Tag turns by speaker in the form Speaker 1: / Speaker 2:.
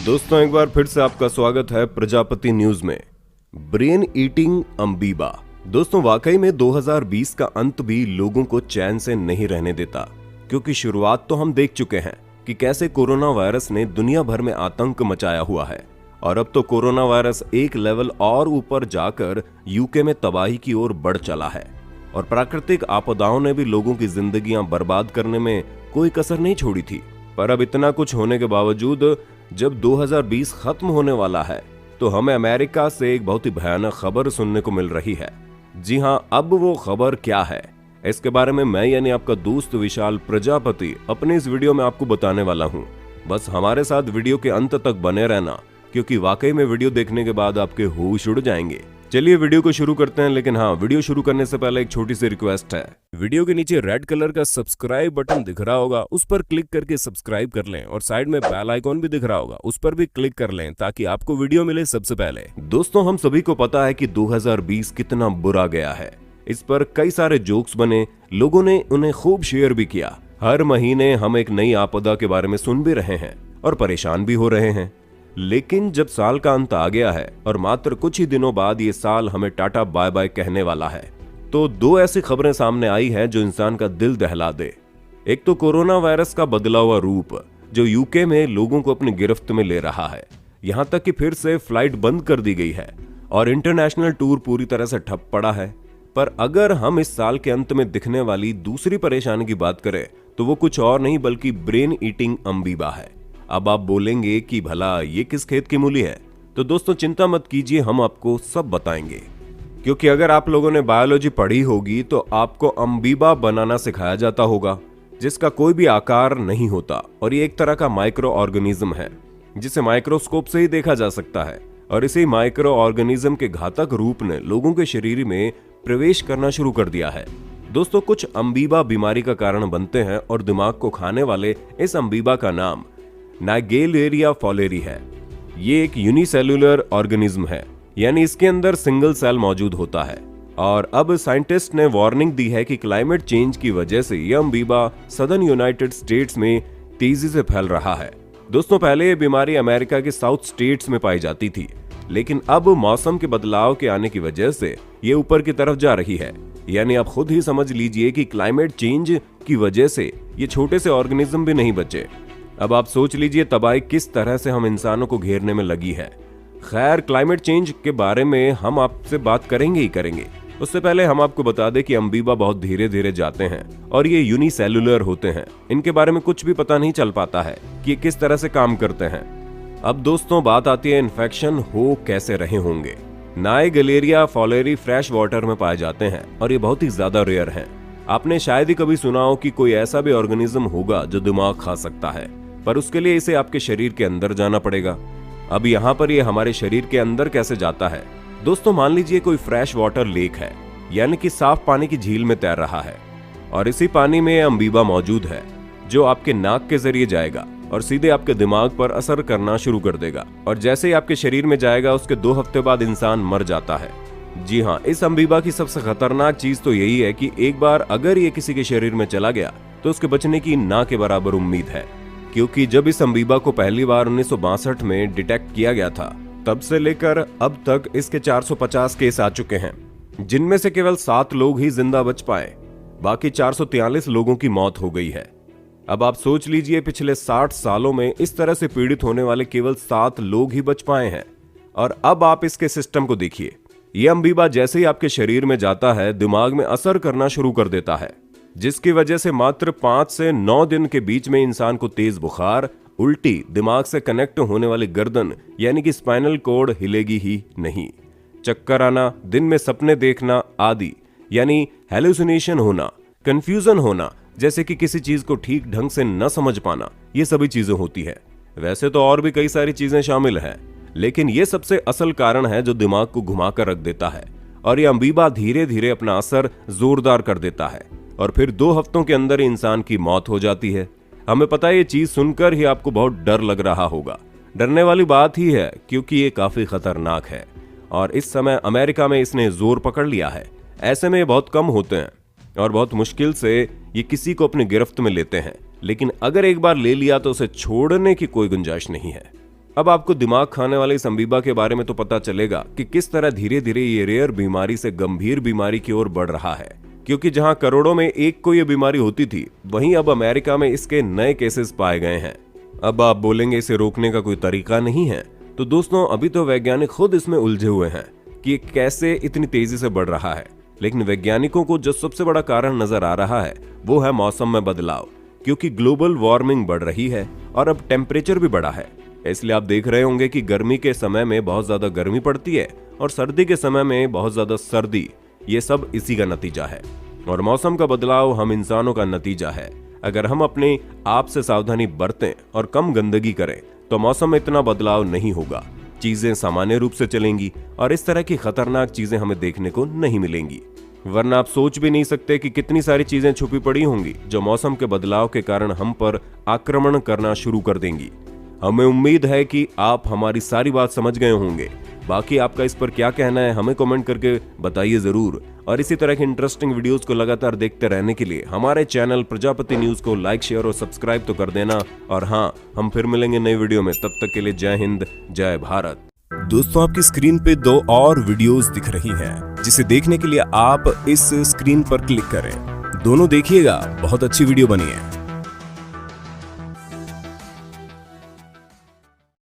Speaker 1: दोस्तों एक बार फिर से आपका स्वागत है प्रजापति न्यूज में। Brain eating amoeba. दोस्तों वाकई में 2020 का अंत भी लोगों को चैन से नहीं रहने देता, क्योंकि शुरुआत तो हम देख चुके हैं कि कैसे कोरोना वायरस ने दुनिया भर में आतंक मचाया हुआ है, और अब तो कोरोना वायरस एक लेवल और ऊपर जाकर यूके में तबाही की ओर बढ़ चला है। और प्राकृतिक आपदाओं ने भी लोगों की जिंदगियां बर्बाद करने में कोई कसर नहीं छोड़ी थी। पर अब इतना कुछ होने के बावजूद जब 2020 खत्म होने वाला है तो हमें अमेरिका से एक बहुत ही भयानक खबर सुनने को मिल रही है। जी हां, अब वो खबर क्या है, इसके बारे में मैं यानी आपका दोस्त विशाल प्रजापति अपने इस वीडियो में आपको बताने वाला हूं। बस हमारे साथ वीडियो के अंत तक बने रहना, क्योंकि वाकई में वीडियो देखने के बाद आपके होश उड़ जाएंगे। चलिए वीडियो को शुरू करते हैं, लेकिन हाँ, वीडियो शुरू करने से पहले एक छोटी सी रिक्वेस्ट है। वीडियो के नीचे रेड कलर का सब्सक्राइब बटन दिख रहा होगा, उस पर क्लिक करके सब्सक्राइब कर लें, और साइड में बेल आइकॉन भी दिख रहा होगा, उस पर भी क्लिक कर लें ताकि आपको वीडियो मिले सबसे पहले। दोस्तों हम सभी को पता है कि 2020 कितना बुरा गया है। इस पर कई सारे जोक्स बने, लोगों ने उन्हें खूब शेयर भी किया। हर महीने हम एक नई आपदा के बारे में सुन भी रहे हैं और परेशान भी हो रहे हैं। लेकिन जब साल का अंत आ गया है और मात्र कुछ ही दिनों बाद ये साल हमें टाटा बाय बाय कहने वाला है, तो दो ऐसी खबरें सामने आई हैं जो इंसान का दिल दहला दे। एक तो कोरोना वायरस का बदला हुआ रूप, जो यूके में लोगों को अपनी गिरफ्त में ले रहा है। यहां तक कि फिर से फ्लाइट बंद कर दी गई है और इंटरनेशनल टूर पूरी तरह से ठप पड़ा है। पर अगर हम इस साल के अंत में दिखने वाली दूसरी परेशानी की बात करें तो वो कुछ और नहीं बल्कि ब्रेन ईटिंग अम्बीबा है। अब आप बोलेंगे कि भला ये किस खेत की मूली है, तो दोस्तों चिंता मत कीजिए, हम आपको सब बताएंगे। क्योंकि अगर आप लोगों ने बायोलॉजी पढ़ी होगी तो आपको अम्बीबा बनाना सिखाया जाता होगा, जिसका कोई भी आकार नहीं होता, और ये एक तरह का माइक्रो ऑर्गेनिज्म है जिसे माइक्रोस्कोप से ही देखा जा सकता है। और इसी माइक्रो ऑर्गेनिज्म के घातक रूप ने लोगों के शरीर में प्रवेश करना शुरू कर दिया है। दोस्तों कुछ अम्बीबा बीमारी का कारण बनते हैं, और दिमाग को खाने वाले इस अम्बीबा का नाम नाइगेलेरिया फॉलेरी है। ये एक यूनिसेल्युलर ऑर्गेनिज्म है, यानी इसके अंदर सिंगल सेल मौजूद होता है। और अब साइंटिस्ट ने वार्निंग दी है कि क्लाइमेट चेंज की वजह से यह अम्बीबा सदर्न यूनाइटेड स्टेट्स में तेजी से फैल रहा है। दोस्तों पहले ये बीमारी अमेरिका के साउथ स्टेट्स में पाई जाती थी, लेकिन अब मौसम के बदलाव के आने की वजह से ये ऊपर की तरफ जा रही है। यानी आप खुद ही समझ लीजिए कि क्लाइमेट चेंज की वजह से ये छोटे से ऑर्गेनिज्म भी नहीं बचे। अब आप सोच लीजिए तबाही किस तरह से हम इंसानों को घेरने में लगी है। खैर, क्लाइमेट चेंज के बारे में हम आपसे बात करेंगे ही करेंगे। उससे पहले हम आपको बता दें कि अम्बीबा बहुत धीरे धीरे जाते हैं और ये यूनिसेल्युलर होते हैं। इनके बारे में कुछ भी पता नहीं चल पाता है कि ये किस तरह से काम करते हैं। अब दोस्तों बात आती है इन्फेक्शन हो कैसे रहे होंगे। नाइगेलेरिया फॉलेरी फ्रेश वाटर में पाए जाते हैं और ये बहुत ही ज्यादा रेयर हैं। आपने शायद ही कभी सुना हो कि कोई ऐसा भी ऑर्गेनिज्म होगा जो दिमाग खा सकता है, पर उसके लिए इसे आपके शरीर के अंदर जाना पड़ेगा। अब यहाँ पर ये हमारे शरीर के अंदर कैसे जाता है। दोस्तों मान लीजिए कोई फ्रेश वाटर लेक है, यानी कि साफ पानी की झील में तैर रहा है, और इसी पानी में अम्बीबा मौजूद है जो आपके नाक के जरिए जाएगा और सीधे आपके दिमाग पर असर करना शुरू कर देगा। और जैसे ही आपके शरीर में जाएगा उसके 2 हफ्ते बाद इंसान मर जाता है। जी हाँ, इस अम्बीबा की सबसे खतरनाक चीज तो यही है कि एक बार अगर ये किसी के शरीर में चला गया तो उसके बचने की ना के बराबर उम्मीद है। क्योंकि जब इस अम्बीबा को पहली बार 1962 में डिटेक्ट किया गया था, तब से लेकर अब तक इसके 450 केस आ चुके हैं, जिनमें से केवल 7 लोग ही जिंदा बच पाए। बाकी 443 लोगों की मौत हो गई है। अब आप सोच लीजिए पिछले 60 सालों में इस तरह से पीड़ित होने वाले केवल 7 लोग ही बच पाए हैं। और अब आप इसके सिस्टम को देखिए। यह अम्बीबा जैसे ही आपके शरीर में जाता है दिमाग में असर करना शुरू कर देता है, जिसकी वजह से मात्र 5 से 9 दिन के बीच में इंसान को तेज बुखार, उल्टी, दिमाग से कनेक्ट होने वाली गर्दन यानी कि स्पाइनल कॉर्ड हिलेगी ही नहीं, चक्कर आना, दिन में सपने देखना आदि, यानी हेलुसिनेशन होना, कंफ्यूजन होना, जैसे कि किसी चीज को ठीक ढंग से न समझ पाना, ये सभी चीजें होती है। वैसे तो और भी कई सारी चीजें शामिल है, लेकिन ये सबसे असल कारण है जो दिमाग को घुमाकर रख देता है। और ये अम्बीबा धीरे धीरे अपना असर जोरदार कर देता है और फिर 2 हफ्तों के अंदर इंसान की मौत हो जाती है। हमें पता है ये चीज सुनकर ही आपको बहुत डर लग रहा होगा। डरने वाली बात ही है, क्योंकि ये काफी खतरनाक है और इस समय अमेरिका में इसने जोर पकड़ लिया है। ऐसे में ये बहुत कम होते हैं और बहुत मुश्किल से ये किसी को अपनी गिरफ्त में लेते हैं, लेकिन अगर एक बार ले लिया तो उसे छोड़ने की कोई गुंजाइश नहीं है। अब आपको दिमाग खाने वाले इस अमीबा के बारे में तो पता चलेगा कि किस तरह धीरे धीरे ये रेयर बीमारी से गंभीर बीमारी की ओर बढ़ रहा है, क्योंकि जहां करोड़ों में एक को ये बीमारी होती थी, वहीं अब अमेरिका में इसके नए केसेस पाए गए हैं। अब आप बोलेंगे इसे रोकने का कोई तरीका नहीं है, तो दोस्तों अभी तो वैज्ञानिक खुद इसमें उलझे हुए हैं कि ये कैसे इतनी तेजी से बढ़ रहा है। लेकिन वैज्ञानिकों को जो सबसे बड़ा कारण नजर आ रहा है वो है मौसम में बदलाव, क्योंकि ग्लोबल वार्मिंग बढ़ रही है और अब टेम्परेचर भी बढ़ा है। इसलिए आप देख रहे होंगे कि गर्मी के समय में बहुत ज्यादा गर्मी पड़ती है और सर्दी के समय में बहुत ज्यादा सर्दी। ये सब इसी का नतीजा है और मौसम का बदलाव हम इंसानों का नतीजा है। अगर हम अपने आप से सावधानी बरतें और कम गंदगी करें तो मौसम में इतना बदलाव नहीं होगा, चीजें सामान्य रूप से चलेंगी और इस तरह की खतरनाक चीजें हमें देखने को नहीं मिलेंगी। वरना आप सोच भी नहीं सकते कि कितनी सारी चीजें छुपी पड़ी होंगी जो मौसम के बदलाव के कारण हम पर आक्रमण करना शुरू कर देंगी। हमें उम्मीद है कि आप हमारी सारी बात समझ गए होंगे। बाकी आपका इस पर क्या कहना है हमें कमेंट करके बताइए जरूर। और इसी तरह के इंटरेस्टिंग वीडियोस को लगातार देखते रहने के लिए हमारे चैनल प्रजापति न्यूज को लाइक, शेयर और सब्सक्राइब तो कर देना। और हाँ, हम फिर मिलेंगे नई वीडियो में, तब तक के लिए जय हिंद, जय भारत। दोस्तों आपकी स्क्रीन पे 2 और वीडियोस दिख रही हैं, जिसे देखने के लिए आप इस स्क्रीन पर क्लिक करें। दोनों देखिएगा, बहुत अच्छी वीडियो बनी है।